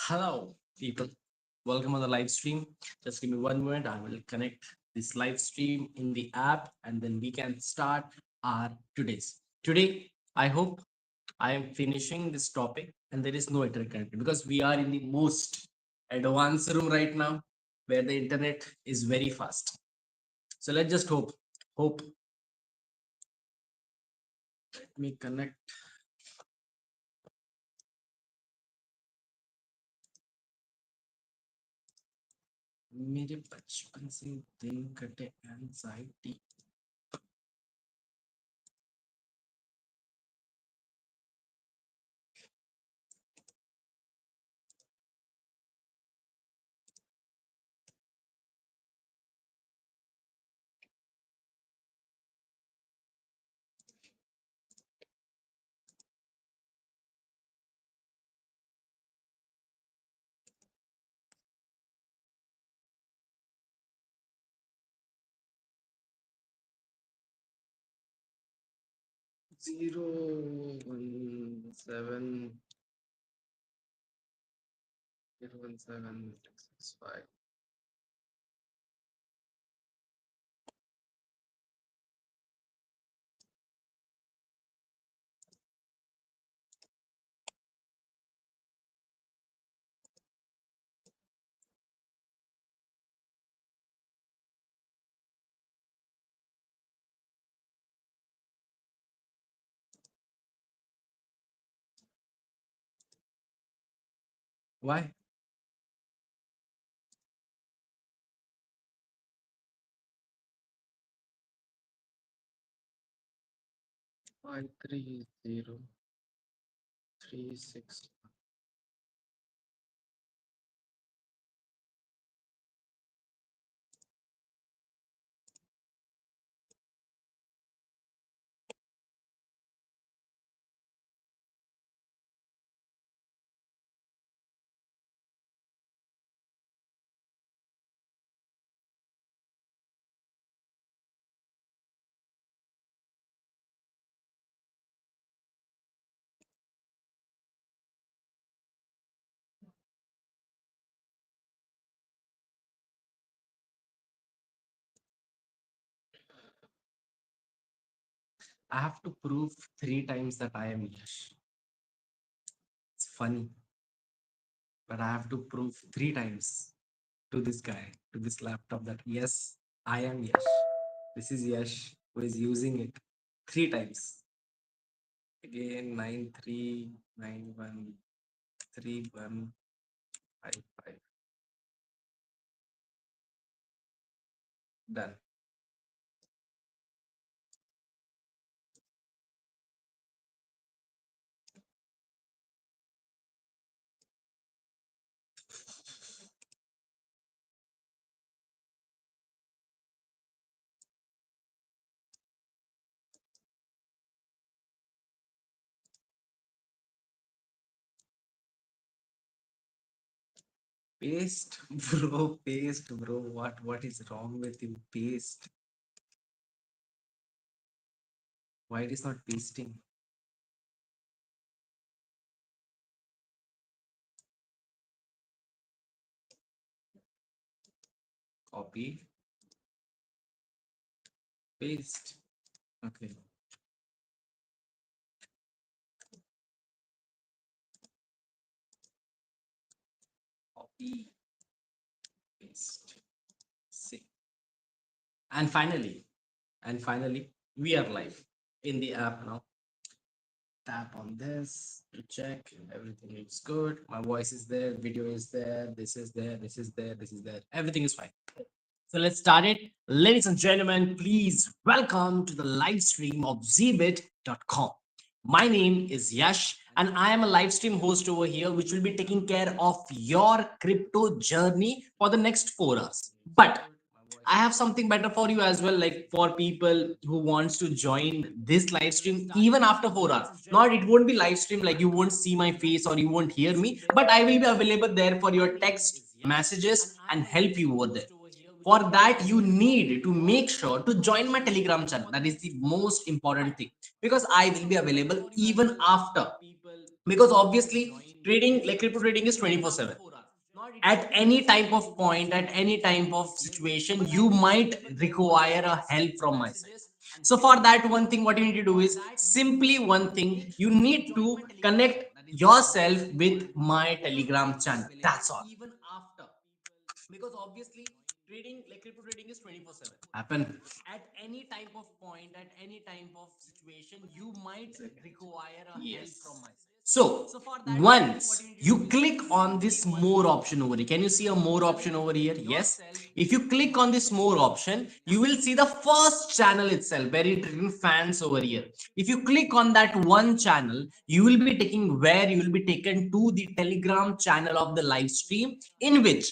Hello, people. Welcome on the live stream. Just give me one moment. I will connect this live stream in the app and then we can start our today's. Today, I hope I am finishing this topic and there is no internet connectivity because we are in the most advanced room right now where the internet is very fast. So let's just hope. Let me connect. मेरे बचपन से दिन कटे anxiety zero 1 7 0 1 7 6 6 5. Why? Five 3 0 3 6. I have to prove 3 times that I am Yash. It's funny, but I have to prove 3 times to this guy, to this laptop, that yes, I am Yash. This is Yash who is using it 3 times. Again, 93913155. Done. Paste, bro, paste, bro. What is wrong with you? Paste. Why it is not pasting? Copy, paste. Okay. Copy, paste. See. And finally, we are live in the app now. Tap on this to check everything looks good. My voice is there, video is there, this is there, this is there, this is there. Everything is fine. So let's start it. Ladies and gentlemen, please welcome to the live stream of zbit.com. My name is Yash, and I am a live stream host over here, which will be taking care of your crypto journey for the next 4 hours. But I have something better for you as well, like for people who wants to join this live stream even after 4 hours. Not it won't be live stream, like you won't see my face or you won't hear me, but I will be available there for your text messages and help you over there. For that, you need to make sure to join my Telegram channel. That is the most important thing, because I will be available even after, because obviously Trading, like crypto trading, is 24/7. At any type of point, at any type of situation, you might require a help from my side. So for that, one thing what you need to do is simply one thing, you need to connect yourself with my Telegram channel. That's all. Because obviously trading, like crypto trading, is 24/7 happen. At any type of point, at any type of situation, you might require a help from my side. So once you click on this more option over here, can you see a more option over here? Yes. If you click on this more option, you will see the first channel itself where it written fans over here. If you click on that one channel, you will be taking where you will be taken to the Telegram channel of the live stream, in which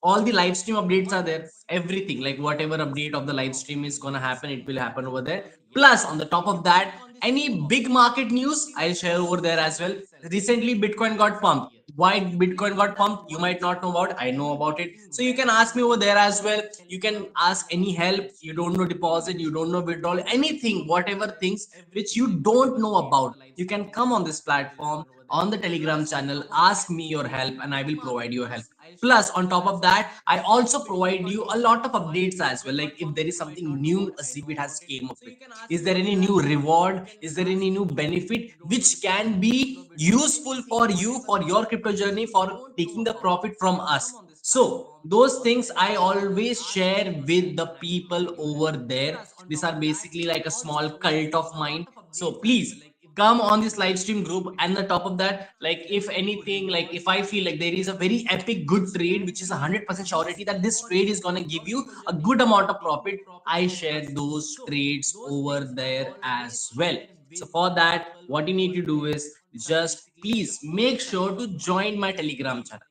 all the live stream updates are there. Everything, like whatever update of the live stream is gonna happen, it will happen over there. Plus on the top of that, any big market news I'll share over there as well. Recently Bitcoin got pumped. Why Bitcoin got pumped, you might not know about. I know about it, so you can ask me over there as well. You can ask any help. You don't know deposit, you don't know withdrawal, anything, whatever things which you don't know about, you can come on this platform on the Telegram channel, ask me your help, and I will provide you help. Plus on top of that, I also provide you a lot of updates as well, like if there is something new a Zbit has came up with, is there any new reward, is there any new benefit which can be useful for you for your crypto journey, for taking the profit from us. So those things I always share with the people over there. These are basically like a small cult of mine. So please come on this live stream group. And the top of that, like if anything, like if I feel like there is a very epic good trade which is 100% surety that this trade is going to give you a good amount of profit, I share those trades over there as well. So for that, what you need to do is just please make sure to join my Telegram channel.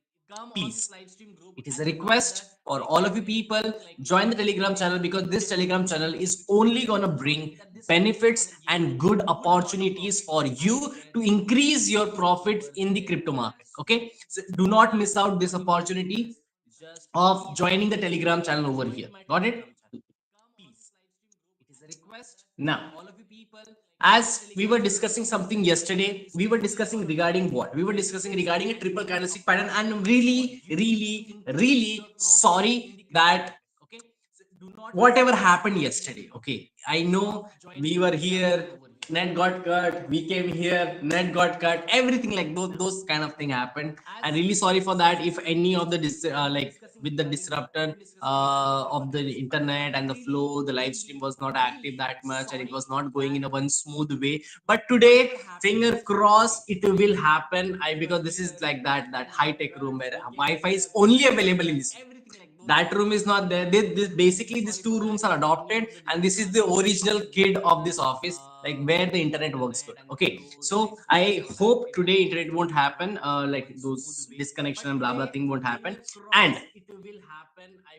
Please, it is a request for all of you people, join the Telegram channel, because this Telegram channel is only gonna bring benefits and good opportunities for you to increase your profits in the crypto market. Okay, so do not miss out this opportunity of joining the Telegram channel over here. Got it? Now, as we were discussing something yesterday, we were discussing regarding what? We were discussing regarding a triple candlestick pattern, and I'm really, really, really sorry that whatever happened yesterday. Okay, I know we were here, net got cut, we came here, net got cut, everything like those kind of thing happened. I'm really sorry for that. If any of the like with the disruptor of the internet and the flow, the live stream was not active that much and it was not going in a one smooth way. But today, finger cross, it will happen. I Because this is like that high tech room where Wi-Fi is only available in this room. That room is not there. Basically these two rooms are adopted, and this is the original kid of this office, like where the internet works good. Okay, so I hope today internet won't happen, like those disconnection and blah blah thing won't happen. And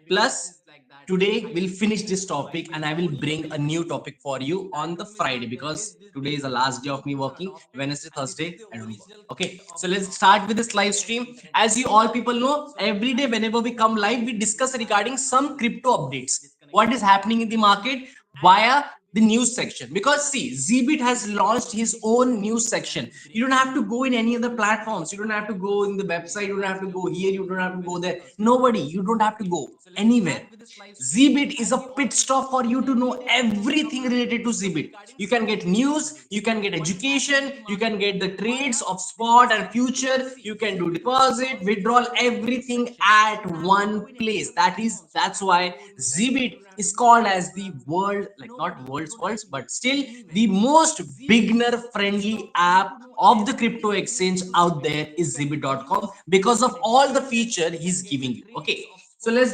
plus, today we'll finish this topic and I will bring a new topic for you on the Friday, because today is the last day of me working. Wednesday, Thursday, I don't work. Okay, so let's start with this live stream. As you all people know, every day whenever we come live, we discuss regarding some crypto updates. What is happening in the market via the news section. Because see, Zbit has launched his own news section. You don't have to go in any other platforms. You don't have to go in the website. You don't have to go here. You don't have to go there. Nobody. You don't have to go anywhere. Zbit is a pit stop for you to know everything related to Zbit. You can get news, you can get education, you can get the trades of spot and future, you can do deposit, withdrawal, everything at one place. That's why Zbit is called as the world, like not world's, but still the most beginner friendly app of the crypto exchange out there is Zbit.com, because of all the feature he's giving you. Okay, so let's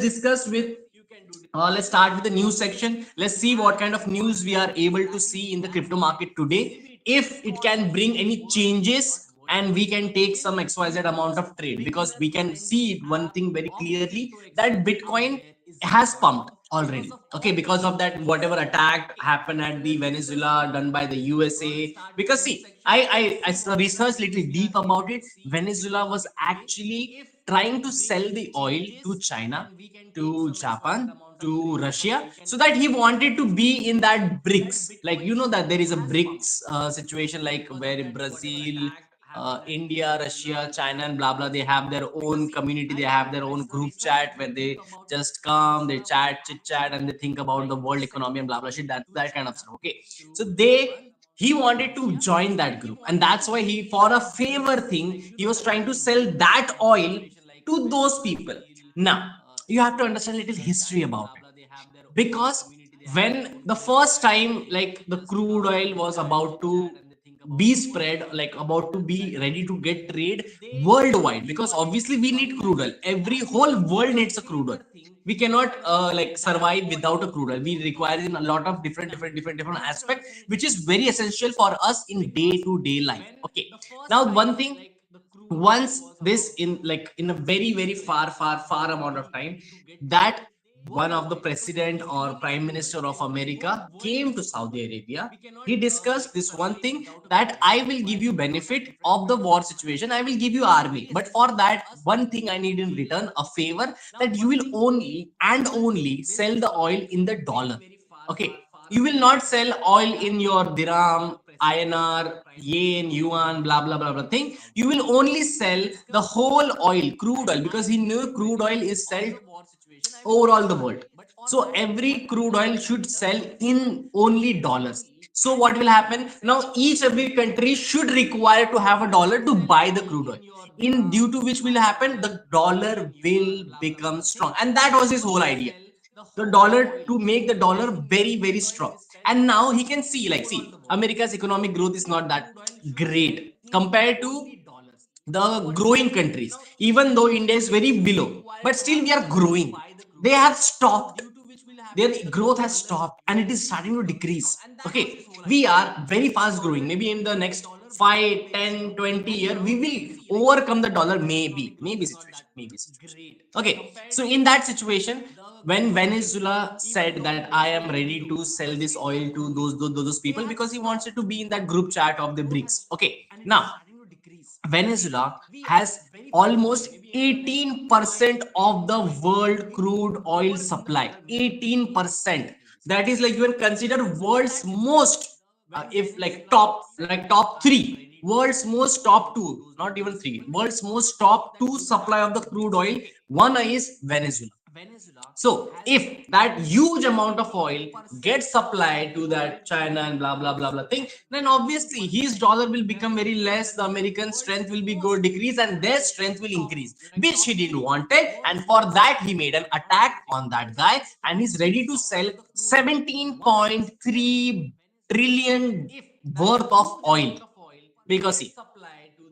start with the news section. Let's see what kind of news we are able to see in the crypto market today. If it can bring any changes and we can take some XYZ amount of trade, because we can see one thing very clearly, that Bitcoin has pumped already. Okay, because of that whatever attack happened at the Venezuela done by the USA. Because see, I researched little deep about it. Venezuela was actually trying to sell the oil to China, to Japan, to Russia, so that he wanted to be in that BRICS. Like, you know that there is a BRICS situation, like where Brazil, India, Russia, China, and blah blah. They have their own community. They have their own group chat where they just come, they chat, chit chat, and they think about the world economy and blah blah shit. That kind of stuff. Okay, so he wanted to join that group, and that's why he, for a favor thing, he was trying to sell that oil to those people. Now you have to understand a little history about it, because when the first time like the crude oil was about to be spread, like about to be ready to get trade worldwide, because obviously we need crude oil, every whole world needs a crude oil. We cannot like survive without a crude oil. We require in a lot of different aspects, which is very essential for us in day to day life. Okay, now one thing, once this in like in a very far amount of time, that one of the president or prime minister of America came to Saudi Arabia, he discussed this one thing, that I will give you benefit of the war situation, I will give you army, but for that one thing I need in return a favor, that you will only and only sell the oil in the dollar. Okay, you will not sell oil in your dirham, INR, yen, yuan, blah blah blah blah thing. You will only sell the whole oil, crude oil, because he knew crude oil is sold overall the world. So every crude oil should sell in only dollars. So what will happen now? Each every country should require to have a dollar to buy the crude oil. In due to which will happen, the dollar will become strong, and that was his whole idea, the dollar, to make the dollar very strong. And now he can see, like, see, America's economic growth is not that great compared to the growing countries. Even though India is very below, but still we are growing. They have stopped, their growth has stopped and it is starting to decrease. Okay, we are very fast growing. Maybe in the next 5, 10, 20 year we will overcome the dollar, maybe situation, maybe situation. Okay, so in that situation, when Venezuela said that I am ready to sell this oil to those people, because he wants it to be in that group chat of the BRICS. Okay, now Venezuela has almost 18% of the world crude oil supply. 18%. That is like you can consider world's most, if like top three, world's most top two, not even three, world's most top two supply of the crude oil. One is Venezuela. So if that huge amount of oil gets supplied to that China and blah blah blah blah thing, then obviously his dollar will become very less. The American strength will be go decrease, and their strength will increase, which he didn't want it. And for that, he made an attack on that guy, and he's ready to sell 17.3 trillion worth of oil. Because see,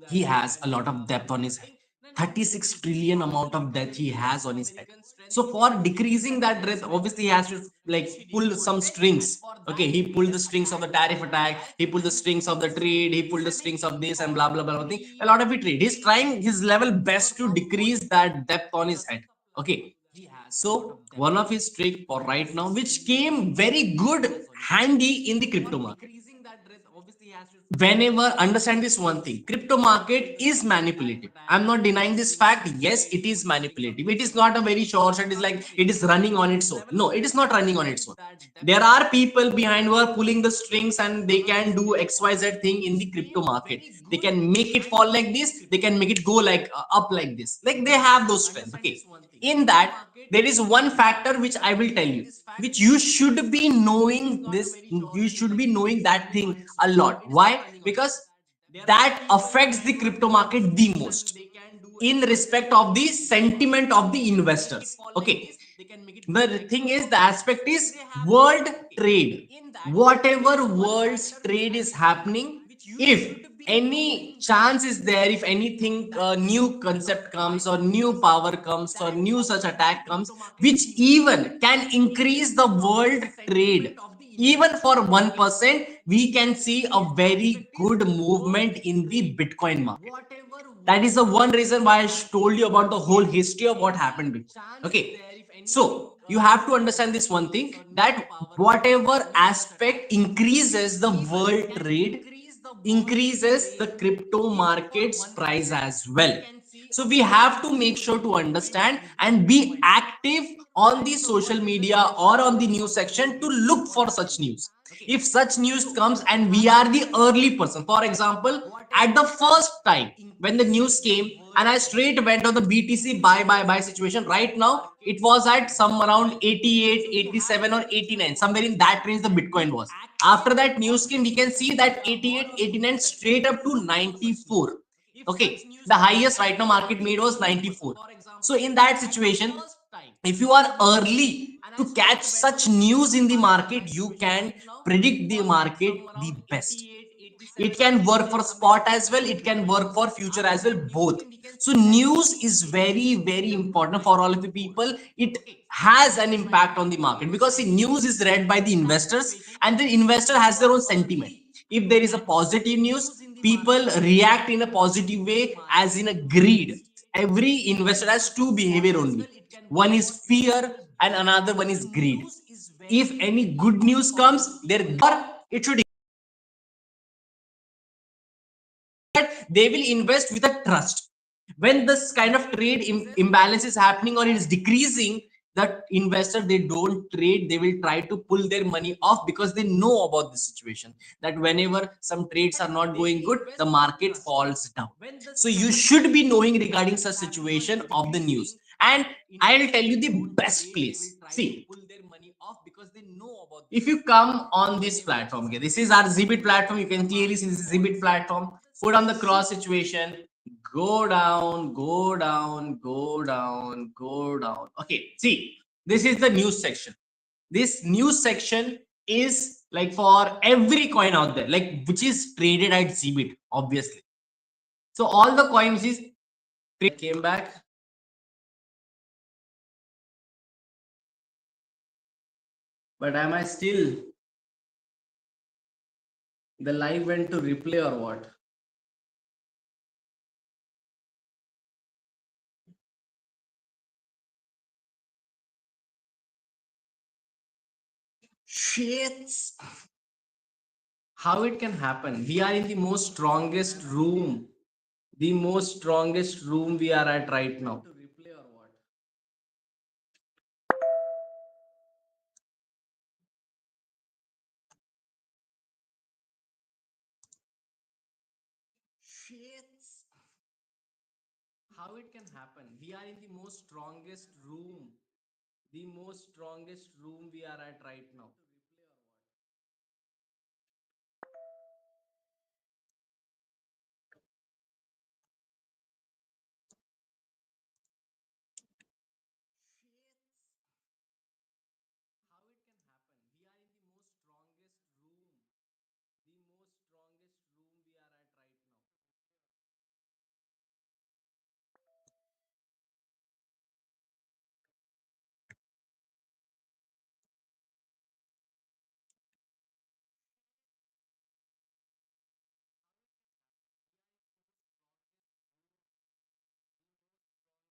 he has a lot of depth on his head, 36 trillion amount of debt he has on his head. So for decreasing that debt, obviously he has to like pull some strings. Okay, he pulled the strings of the tariff attack, he pulled the strings of the trade, he pulled the strings of this and blah blah blah thing, a lot of it trade. He's trying his level best to decrease that depth on his head. Okay, so one of his trick for right now, which came very good handy in the crypto market. Whenever understand this one thing, crypto market is manipulative. I'm not denying this fact. Yes, it is manipulative. It is not a very short shot. It's like it is running on its own. No, it is not running on its own. There are people behind who are pulling the strings, and they can do XYZ thing in the crypto market. They can make it fall like this, they can make it go like up like this, like they have those strengths. Okay, in that there is one factor which I will tell you, which you should be knowing this, you should be knowing that thing a lot. Why? Because that affects the crypto market the most, in respect of the sentiment of the investors. Okay, the thing is, the aspect is world trade. Whatever world's trade is happening, if any chance is there, if anything new concept comes or new power comes or new such attack comes, which even can increase the world trade, even for 1%, we can see a very good movement in the Bitcoin market. That is the one reason why I told you about the whole history of what happened before. Okay, so you have to understand this one thing, that whatever aspect increases the world trade increases the crypto market's price as well. So we have to make sure to understand and be active on the social media or on the news section to look for such news. If such news comes and we are the early person, for example, at the first time when the news came, and I straight went on the BTC buy situation. Right now, it was at some around 88, 87, or 89, somewhere in that range the Bitcoin was. After that news came, we can see that 88, 89 straight up to 94. Okay, the highest right now market made was 94. So in that situation, if you are early to catch such news in the market, you can predict the market the best. It can work for spot as well, it can work for future as well, both. So news is very very important for all of the people. It has an impact on the market because see, news is read by the investors, and the investor has their own sentiment. If there is a positive news, people react in a positive way, as in a greed. Every investor has two behavior only: one is fear and another one is greed. If any good news comes, there it should, they will invest with a trust. When this kind of trade imbalance is happening or it is decreasing, that investor, they don't trade, they will try to pull their money off, because they know about the situation, that whenever some trades are not going good, the market falls down. So you should be knowing regarding such situation of the news. And I'll tell you the best place. See, if you come on this platform, okay, this is our Zbit platform, you can clearly see this is Zbit platform. Put on the cross situation, go down, go down, go down, go down. Okay, see, this is the news section. This news section is like for every coin out there, like which is traded at Zbit, obviously. So all the coins is came back. But am I still, the live went to replay or what? Shit. How it can happen? We are in the most strongest room. The most strongest room we are at right now. Shit. How it can happen? We are in the most strongest room. The most strongest room we are at right now. How it can happen? We are in the most strongest room. The most strongest room we are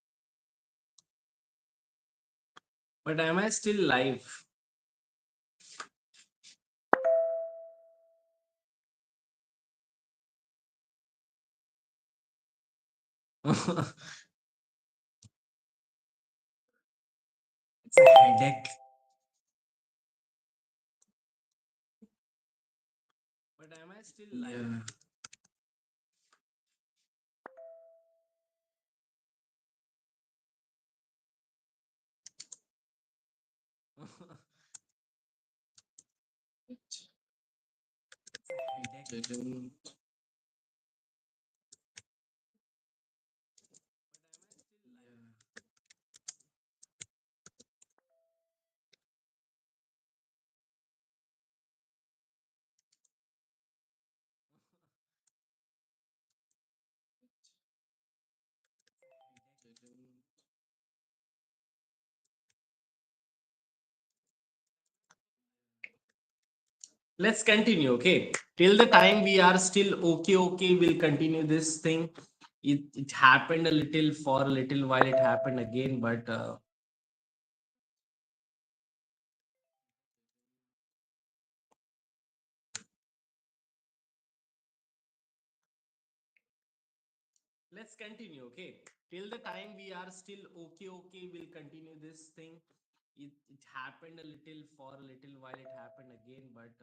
at right now. But am I still live? It's a headache. But am I still live? Yeah. Headache. Let's continue. Okay, till the time we are still okay, we'll continue this thing. It happened a little, for a little while it happened again, but let's continue. Okay, till the time we are still okay, okay, we'll continue this thing. It happened a little, for a little while it happened again, but